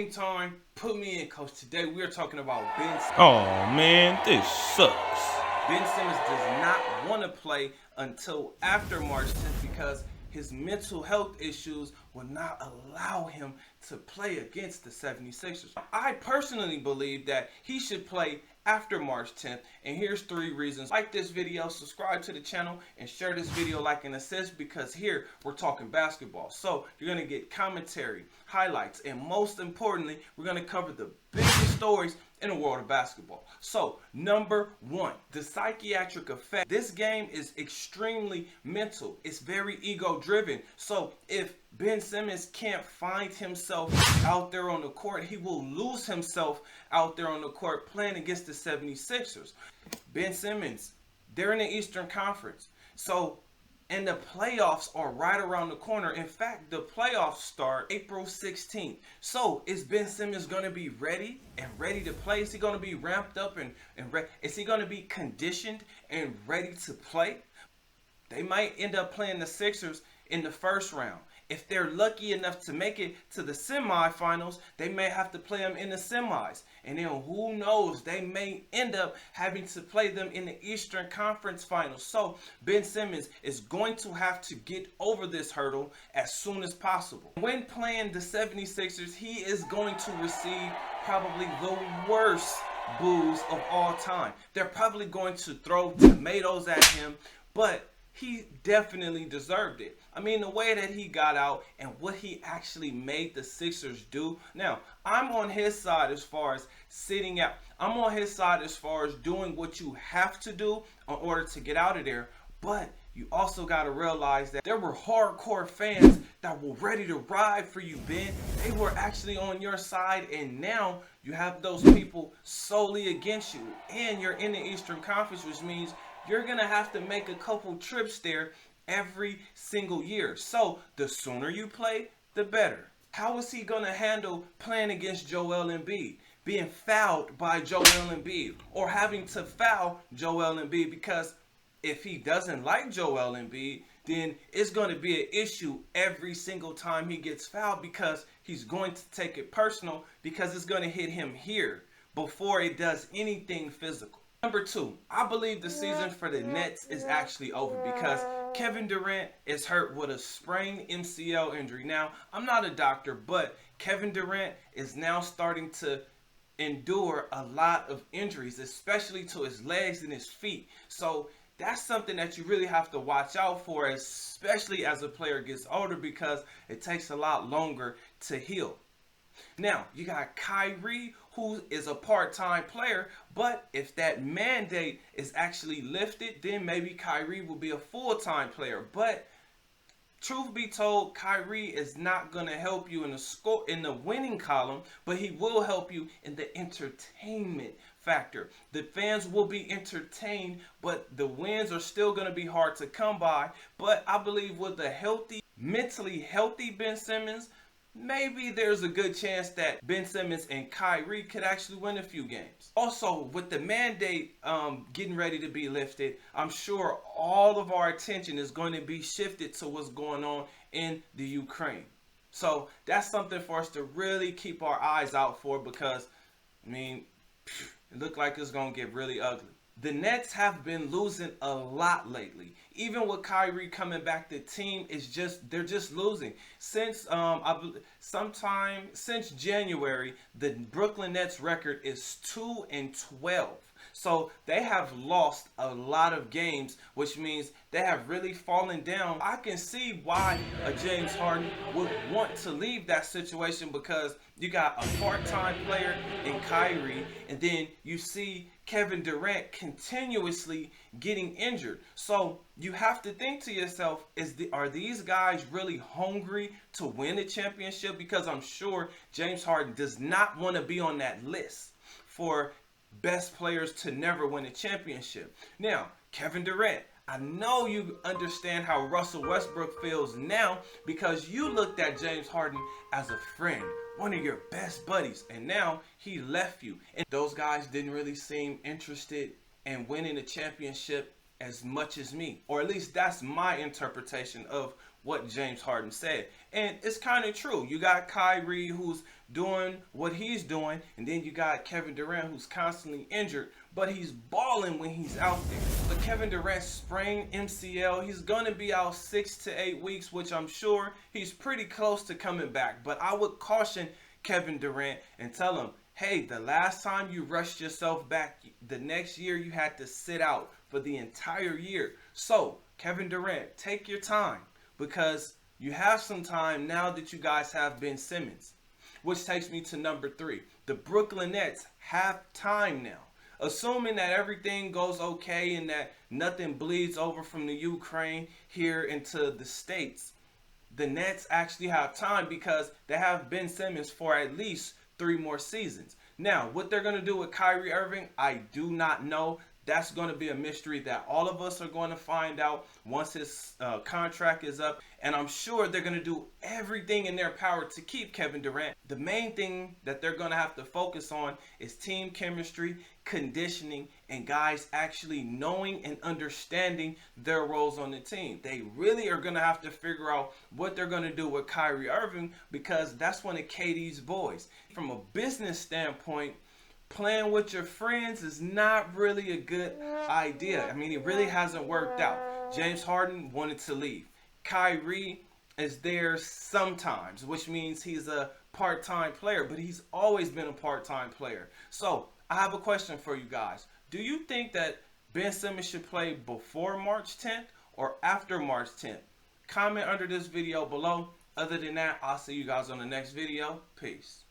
Game time. Put me in, coach. Today we are talking about Ben Simmons. Oh man, this sucks. Ben Simmons does not want to play until after March 10th because his mental health issues will not allow him to play against the 76ers. I personally believe that he should play after March 10th, and here's 3 reasons. Like this video, subscribe to the channel, and share this video like an assist, because here we're talking basketball. So you're going to get commentary, highlights, and most importantly, we're going to cover the biggest stories in the world of basketball. So, number 1, the psychiatric effect. This game is extremely mental. It's very ego-driven. So, if Ben Simmons can't find himself out there on the court, he will lose himself out there on the court playing against the 76ers. Ben Simmons, they're in the Eastern Conference. So, and the playoffs are right around the corner. In fact, the playoffs start April 16th. So, is Ben Simmons going to be ready to play? Is he going to be ramped up and is he going to be conditioned and ready to play? They might end up playing the Sixers in the first round. If they're lucky enough to make it to the semifinals, they may have to play them in the semis. And then who knows, they may end up having to play them in the Eastern Conference Finals. So Ben Simmons is going to have to get over this hurdle as soon as possible. When playing the 76ers, he is going to receive probably the worst boos of all time. They're probably going to throw tomatoes at him, but he definitely deserved it. I mean, the way that he got out and what he actually made the Sixers do. Now, I'm on his side as far as sitting out. I'm on his side as far as doing what you have to do in order to get out of there. But you also got to realize that there were hardcore fans that were ready to ride for you, Ben. They were actually on your side, and now you have those people solely against you. And you're in the Eastern Conference, which means you're going to have to make a couple trips there every single year. So the sooner you play, the better. How is he going to handle playing against Joel Embiid, being fouled by Joel Embiid, or having to foul Joel Embiid? Because if he doesn't like Joel Embiid, then it's going to be an issue every single time he gets fouled, because he's going to take it personal, because it's going to hit him here before it does anything physical. Number 2, I believe the season for the Nets is actually over because Kevin Durant is hurt with a sprained MCL injury. Now, I'm not a doctor, but Kevin Durant is now starting to endure a lot of injuries, especially to his legs and his feet. So that's something that you really have to watch out for, especially as a player gets older, because it takes a lot longer to heal. Now, you got Kyrie, who is a part-time player, but if that mandate is actually lifted, then maybe Kyrie will be a full-time player. But truth be told, Kyrie is not going to help you in the winning column, but he will help you in the entertainment factor. The fans will be entertained, but the wins are still going to be hard to come by. But I believe with a mentally healthy Ben Simmons, maybe there's a good chance that Ben Simmons and Kyrie could actually win a few games. Also, with the mandate getting ready to be lifted, I'm sure all of our attention is going to be shifted to what's going on in the Ukraine. So that's something for us to really keep our eyes out for, because, I mean, it looked like it's going to get really ugly. The Nets have been losing a lot lately. Even with Kyrie coming back, the team is they're just losing. Since since January, the Brooklyn Nets record is 2-12. So they have lost a lot of games, which means they have really fallen down. I can see why a James Harden would want to leave that situation, because you got a part-time player in Kyrie, and then you see Kevin Durant continuously getting injured. So you have to think to yourself, are these guys really hungry to win a championship? Because I'm sure James Harden does not want to be on that list for best players to never win a championship. Now, Kevin Durant, I know you understand how Russell Westbrook feels now, because you looked at James Harden as a friend, one of your best buddies, and now he left you. And those guys didn't really seem interested in winning a championship as much as me, or at least that's my interpretation of what James Harden said. And it's kind of true. You got Kyrie who's doing what he's doing, and then you got Kevin Durant who's constantly injured, but he's balling when he's out there. But Kevin Durant sprained MCL. He's going to be out 6 to 8 weeks, which I'm sure he's pretty close to coming back. But I would caution Kevin Durant and tell him, hey, the last time you rushed yourself back, the next year you had to sit out for the entire year. So, Kevin Durant, take your time, because you have some time now that you guys have Ben Simmons. Which takes me to number 3. The Brooklyn Nets have time now. Assuming that everything goes okay and that nothing bleeds over from the Ukraine here into the States, the Nets actually have time because they have Ben Simmons for at least 3 more seasons. Now, what they're going to do with Kyrie Irving, I do not know. That's going to be a mystery that all of us are going to find out once his contract is up. And I'm sure they're going to do everything in their power to keep Kevin Durant. The main thing that they're going to have to focus on is team chemistry, conditioning, and guys actually knowing and understanding their roles on the team. They really are going to have to figure out what they're going to do with Kyrie Irving, because that's one of KD's boys. From a business standpoint, playing with your friends is not really a good idea. I mean, it really hasn't worked out. James Harden wanted to leave. Kyrie is there sometimes, which means he's a part-time player, but he's always been a part-time player. So, I have a question for you guys. Do you think that Ben Simmons should play before March 10th or after March 10th? Comment under this video below. Other than that, I'll see you guys on the next video. Peace.